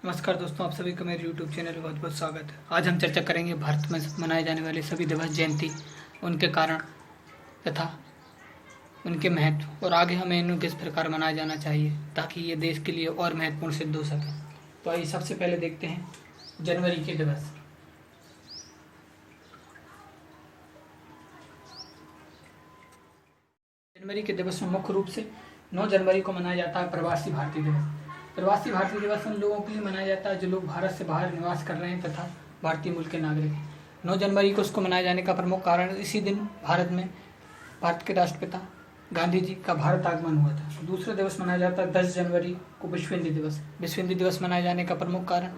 नमस्कार दोस्तों, आप सभी का मेरे YouTube चैनल में बहुत बहुत स्वागत है। आज हम चर्चा करेंगे भारत में मनाए जाने वाले सभी दिवस, जयंती, उनके कारण तथा उनके महत्व और आगे हमें इन्हें किस प्रकार मनाया जाना चाहिए ताकि ये देश के लिए और महत्वपूर्ण सिद्ध हो सके। तो आइए सबसे पहले देखते हैं जनवरी के दिवस। जनवरी के दिवस में मुख्य रूप से 9 जनवरी को मनाया जाता है प्रवासी भारतीय दिवस। प्रवासी भारतीय दिवस उन लोगों के लिए मनाया जाता है जो लोग भारत से बाहर निवास कर रहे हैं तथा भारतीय मूल के नागरिक हैं। 9 जनवरी को उसको मनाए जाने का प्रमुख कारण इसी दिन भारत के राष्ट्रपिता गांधी जी का भारत आगमन हुआ था। दूसरा दिवस मनाया जाता है 10 जनवरी को विश्व हिंदी दिवस। विश्व हिंदी दिवस मनाए जाने का प्रमुख कारण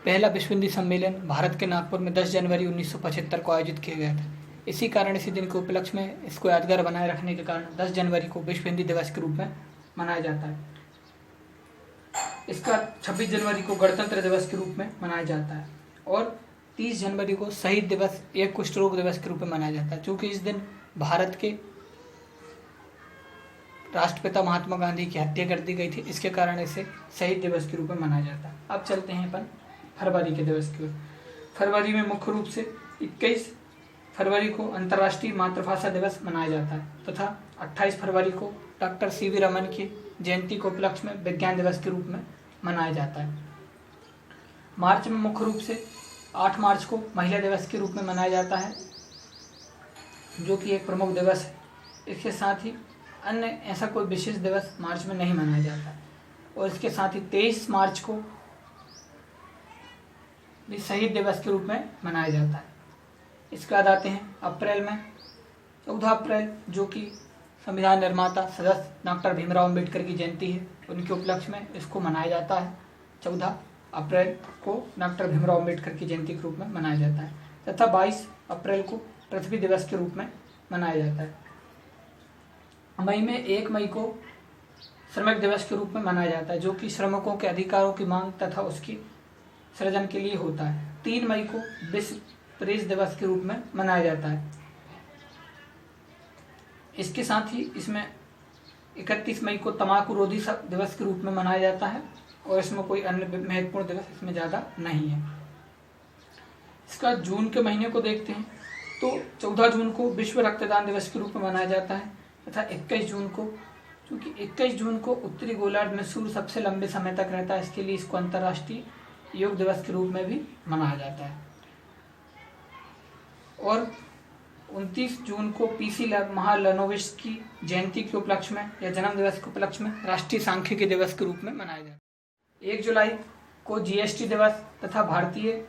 पहला विश्व हिंदी सम्मेलन भारत के नागपुर में 10 जनवरी 1975 को आयोजित किया गया था। इसी कारण इसी दिन के उपलक्ष्य में इसको यादगार बनाए रखने के कारण 10 जनवरी को विश्व हिंदी दिवस के रूप में मनाया जाता है। इसका 26 जनवरी को गणतंत्र दिवस के रूप में मनाया जाता है और 30 जनवरी को शहीद दिवस या कुष्ठ रोग दिवस के रूप में मनाया जाता है, क्योंकि इस दिन भारत के राष्ट्रपिता महात्मा गांधी की हत्या कर दी गई थी। इसके कारण इसे शहीद दिवस के रूप में मनाया जाता है। अब चलते हैं अपन फरवरी के दिवस की ओर। फरवरी में मुख्य रूप से 21 फरवरी को अंतर्राष्ट्रीय मातृभाषा दिवस मनाया जाता है तथा 28 फरवरी को डॉक्टर सीवी रमन की जयंती को उपलक्ष्य में विज्ञान दिवस के रूप में मनाया जाता है। मार्च में मुख्य रूप से 8 मार्च को महिला दिवस के रूप में मनाया जाता है, जो कि एक प्रमुख दिवस है। इसके साथ ही अन्य ऐसा कोई विशेष दिवस मार्च में नहीं मनाया जाता है। और इसके साथ ही 23 मार्च को भी शहीद दिवस के रूप में मनाया जाता है। इसके बाद आते हैं अप्रैल में 14 अप्रैल, जो कि संविधान निर्माता सदस्य डॉक्टर भीमराव अम्बेडकर की जयंती है, उनके उपलक्ष्य में इसको मनाया जाता है। 14 अप्रैल को डॉक्टर भीमराव अम्बेडकर की जयंती के रूप में मनाया जाता है तथा 22 अप्रैल को पृथ्वी दिवस के रूप में मनाया जाता है। मई में 1 मई को श्रमिक दिवस के रूप में मनाया जाता है, जो कि श्रमिकों के अधिकारों की मांग तथा उसकी सृजन के लिए होता है। 3 मई को विश्व प्रेस दिवस के रूप में मनाया जाता है। इसके साथ ही इसमें 31 मई को तंबाकू रोधी दिवस के रूप में मनाया जाता है और इसमें कोई अन्य महत्वपूर्ण दिवस इसमें ज़्यादा नहीं है। इसका जून के महीने को देखते हैं तो 14 जून को विश्व रक्तदान दिवस के रूप में मनाया जाता है तथा 21 जून को, क्योंकि 21 जून को उत्तरी गोलार्ध में सूर्य सबसे लंबे समय तक रहता है, इसके लिए इसको अंतर्राष्ट्रीय योग दिवस के रूप में भी मनाया जाता है। और 29 जून को पीसी महालनोबिस की जयंती के उपलक्ष्य में या जन्म दिवस के उपलक्ष्य में राष्ट्रीय सांख्यिकी दिवस के रूप में मनाया जाता है। 1 जुलाई को जीएसटी दिवस तथा भारतीय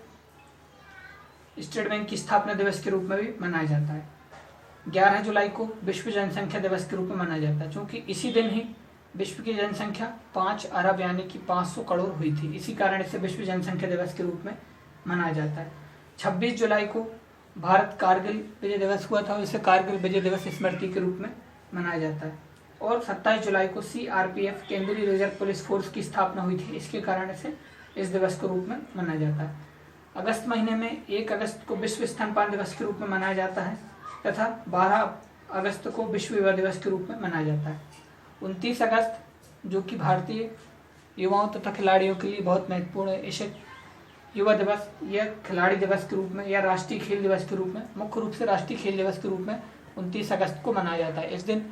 स्टेट बैंक की स्थापना दिवस के रूप में भी मनाया जाता है। 11 जुलाई को विश्व जनसंख्या दिवस के रूप में मनाया जाता है, क्योंकि इसी दिन ही विश्व की जनसंख्या 5 अरब यानी कि 500 करोड़ हुई थी। इसी कारण इसे विश्व जनसंख्या दिवस के रूप में मनाया जाता है। 26 जुलाई को भारत कारगिल विजय दिवस हुआ था, इसे कारगिल विजय दिवस स्मृति के रूप में मनाया जाता है। और 27 जुलाई को सीआरपीएफ केंद्रीय रिजर्व पुलिस फोर्स की स्थापना हुई थी, इसके कारण इसे इस दिवस के रूप में मनाया जाता है। अगस्त महीने में 1 अगस्त को विश्व स्तनपान दिवस के रूप में मनाया जाता है तथा 12 अगस्त को विश्व युवा दिवस के रूप में मनाया जाता है। 29 अगस्त, जो कि भारतीय युवाओं तथा खिलाड़ियों के लिए बहुत महत्वपूर्ण है, इसे युवा दिवस या खिलाड़ी दिवस के रूप में या राष्ट्रीय खेल दिवस के रूप में, मुख्य रूप से राष्ट्रीय खेल दिवस के रूप में 29 अगस्त को मनाया जाता है। इस दिन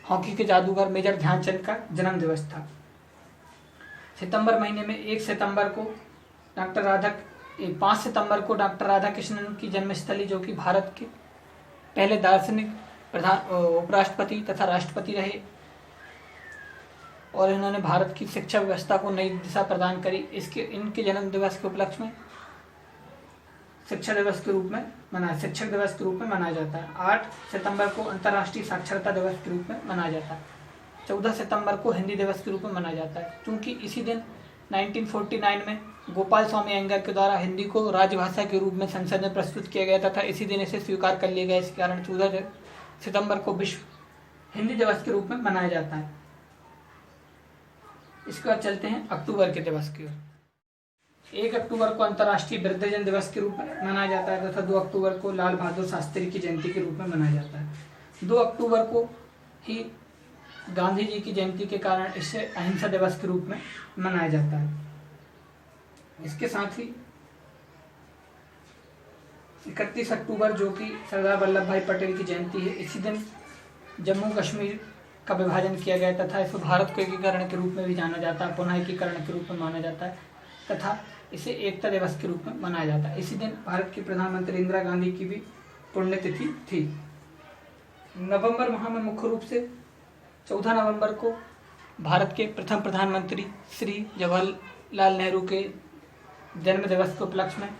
हॉकी के जादूगर मेजर ध्यानचंद का जन्म दिवस था। सितंबर महीने में 5 सितंबर को डॉक्टर राधाकृष्णन की जन्मस्थली, जो कि भारत के पहले दार्शनिक उपराष्ट्रपति तथा राष्ट्रपति रहे और इन्होंने भारत की शिक्षा व्यवस्था को नई दिशा प्रदान करी, इनके जन्म दिवस के उपलक्ष्य में शिक्षक दिवस के रूप में मनाया जाता है। 8 सितंबर को अंतर्राष्ट्रीय साक्षरता दिवस के रूप में मनाया जाता है। 14 सितंबर को हिंदी दिवस के रूप में मनाया जाता है, क्योंकि इसी दिन 1949 में गोपाल स्वामी अयंगार के द्वारा हिंदी को राजभाषा के रूप में संसद में प्रस्तुत किया गया तथा इसी दिन इसे स्वीकार कर लिया गया। इस कारण 14 सितंबर को विश्व हिंदी दिवस के रूप में मनाया जाता है। इसके बाद चलते हैं अक्टूबर के दिवस की ओर। 1 अक्टूबर को अंतर्राष्ट्रीय वृद्धजन दिवस के रूप में मनाया जाता है तथा 2 अक्टूबर को लाल बहादुर शास्त्री की जयंती के रूप में मनाया जाता है। 2 अक्टूबर को ही गांधी जी की जयंती के कारण इसे अहिंसा दिवस के रूप में मनाया जाता है। इसके साथ ही 31 अक्टूबर जो कि सरदार वल्लभ भाई पटेल की जयंती है, इसी दिन जम्मू कश्मीर का विभाजन किया गया तथा इसे भारत को एकीकरण के रूप में भी जाना जाता है, पुनः एकीकरण के रूप में माना जाता है तथा इसे एकता दिवस के रूप में मनाया जाता है। इसी दिन भारत की प्रधानमंत्री इंदिरा गांधी की भी पुण्यतिथि थी। नवंबर माह में मुख्य रूप से 14 नवंबर को भारत के प्रथम प्रधानमंत्री श्री जवाहरलाल नेहरू के जन्म दिवस के उपलक्ष्य में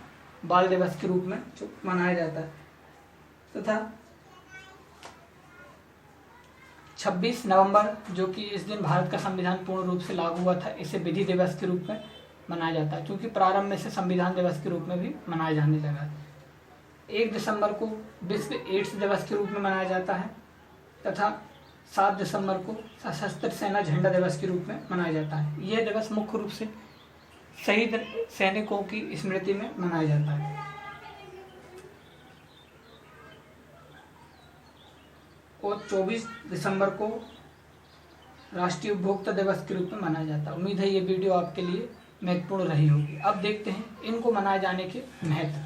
बाल दिवस के रूप में मनाया जाता है तथा 26 नवंबर जो कि इस दिन भारत का संविधान पूर्ण रूप से लागू हुआ था, इसे विधि दिवस के रूप में मनाया जाता है, क्योंकि प्रारंभ में से संविधान दिवस के रूप में भी मनाया जाने लगा। 1 दिसंबर को विश्व एड्स दिवस के रूप में मनाया जाता है तथा 7 दिसंबर को सशस्त्र सेना झंडा दिवस के रूप में मनाया जाता है। यह दिवस मुख्य रूप से शहीद सैनिकों की स्मृति में मनाया जाता है। और 24 दिसंबर को राष्ट्रीय उपभोक्ता दिवस के रूप में मनाया जाता है। उम्मीद है ये वीडियो आपके लिए महत्वपूर्ण रही होगी। अब देखते हैं इनको मनाए जाने के महत्व।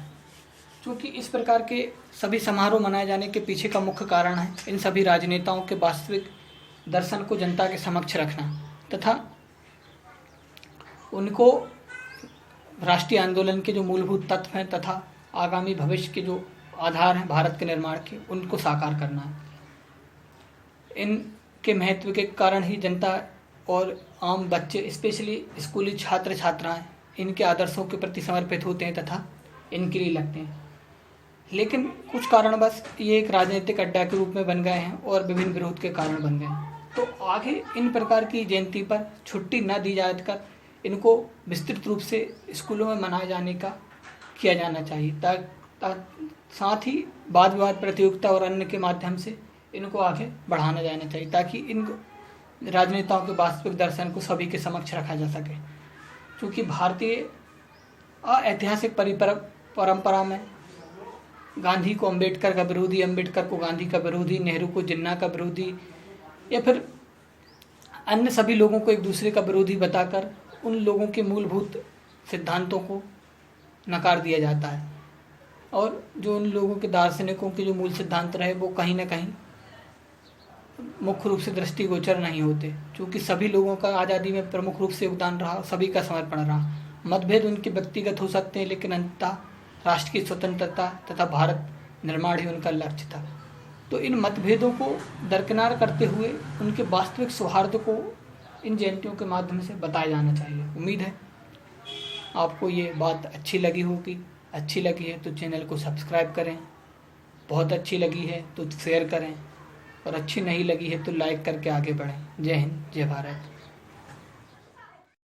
क्योंकि इस प्रकार के सभी समारोह मनाए जाने के पीछे का मुख्य कारण है इन सभी राजनेताओं के वास्तविक दर्शन को जनता के समक्ष रखना तथा उनको राष्ट्रीय आंदोलन के जो मूलभूत तत्व हैं तथा आगामी भविष्य के जो आधार हैं भारत के निर्माण के, उनको साकार करना है। इनके महत्व के कारण ही जनता और आम बच्चे, स्पेशली स्कूली छात्र छात्राएं, इनके आदर्शों के प्रति समर्पित होते हैं तथा इनके लिए लगते हैं। लेकिन कुछ कारणवश ये एक राजनीतिक अड्डा के रूप में बन गए हैं और विभिन्न विरोध के कारण बन गए हैं। तो आगे इन प्रकार की जयंती पर छुट्टी न दी जाकर इनको विस्तृत रूप से स्कूलों में मनाए जाने का किया जाना चाहिए। साथ ही वाद विवाद प्रतियोगिता और अन्य के माध्यम से इनको आगे बढ़ाना जाना चाहिए, ताकि इन राजनेताओं के वास्तविक दर्शन को सभी के समक्ष रखा जा सके। क्योंकि भारतीय ऐतिहासिक परंपरा में गांधी को अम्बेडकर का विरोधी, अम्बेडकर को गांधी का विरोधी, नेहरू को जिन्ना का विरोधी या फिर अन्य सभी लोगों को एक दूसरे का विरोधी बताकर उन लोगों के मूलभूत सिद्धांतों को नकार दिया जाता है। और जो उन लोगों के दार्शनिकों के जो मूल सिद्धांत रहे वो कहीं ना कहीं मुख्य रूप से दृष्टिगोचर नहीं होते। क्योंकि सभी लोगों का आज़ादी में प्रमुख रूप से योगदान रहा, सभी का समर्पण रहा। मतभेद उनके व्यक्तिगत हो सकते हैं, लेकिन अंततः राष्ट्र की स्वतंत्रता तथा भारत निर्माण ही उनका लक्ष्य था। तो इन मतभेदों को दरकिनार करते हुए उनके वास्तविक सौहार्द को इन जयंतियों के माध्यम से बताया जाना चाहिए। उम्मीद है आपको ये बात अच्छी लगी होगी। अच्छी लगी है तो चैनल को सब्सक्राइब करें, बहुत अच्छी लगी है तो शेयर करें और अच्छी नहीं लगी है तो लाइक करके आगे बढ़ें। जय हिंद, जय भारत।